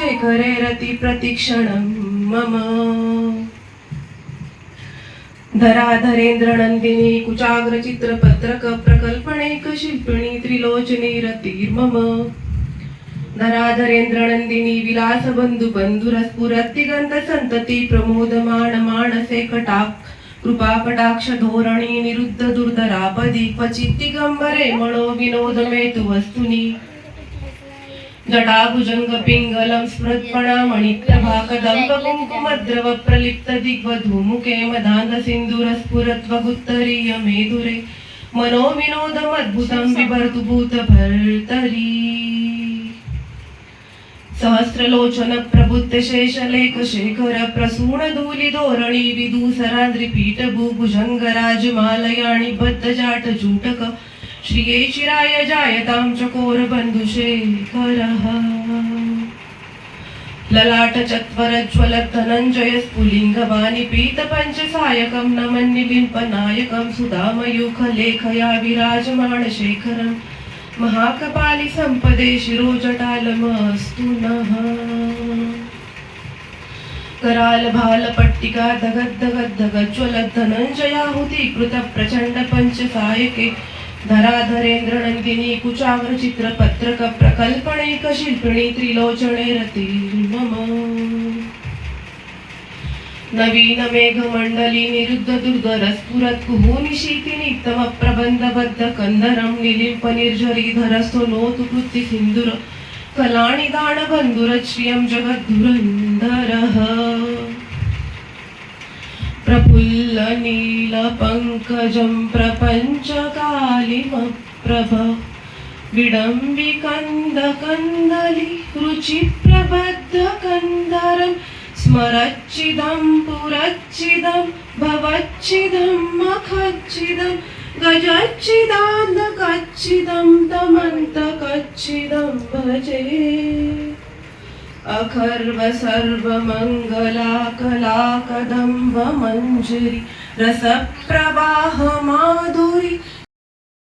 शेखरे रति प्रतिक्षणं मम धराधरेन्द्र नंदिनी कुचाग्र चित्रपत्रक प्रकल्पणैक शिल्पिणी त्रिलोचने रतिर्मम धराधरेन्द्र नंदिनी विलास बंधु बंधुरस्फुरत् दिगंत संतती प्रमोदमान मानसे कटाक्ष कृपा कटाक्ष धोरणी निरुद्ध दुर्धरापदी क्वचित् दिगंबरे मनो विनोद मेतु वस्तुनी जटाभुजंग पिंगलम स्मृत्पणा मणिप्रभा कदंब कुंकुमद्रव प्रलिप्त दिग्वधूमुखे मदान्ध सिंधुर स्फुरत्वगुत्तरीय मेधुरे मनो विनोदमद्भुतं बिभर्तु भूत भर्तरी सहस्रलोचन प्रबुद्ध शेषलेख शेखर प्रसून धूलि धोरणी विदूसराद्रिपीठ भूभुजंग राजमालयाणि बद्ध जाट जूटक श्रिये चिराय जायतां चकोर बन्धुशेखरः ललाट चत्वरज्वल धनञ्जय स्फुलिङ्गवानि पीत पञ्चसायकं नमन्निलिम्पनायकं सुधामयूख लेखया विराजमान शेखरं महाकपालि संपदे शिरोजटालमस्तु नः कराल भाल पट्टिका धगद् धगद् धगज्वल धनञ्जयाहुति कृत प्रचण्ड पञ्चसायके धराधरेन्द्र नंदिनी कुचाग्र चित्रपत्रक प्रकल्पणैक शिल्पिणी त्रिलोचने रतिर्मम नवीन मेघ मंडली निरुद्ध दुर्धर स्फुरत् कुहूनिशीति निक्तम प्रबंध बद्ध कंदरम निलिम्प निर्झरीधरस्थो नोतु कृति सिंधुर कलानि दान बंधुर श्रियं जगद्धुरंधरः प्रफुल्ल नील पंकजं प्रपंचकालिमप्रभ विडम्बिकन्द कन्दलि रुचि प्रबद्ध कन्दरं स्मरच्चिदं पुरच्चिदं भवच्चिदं मखच्चिदं गजच्चिदान्धकच्चिदं तमन्तकच्चिदं भजे अखर्व सर्वमङ्गला कला कदम्ब मञ्जरी रसप्रवाह माधुरी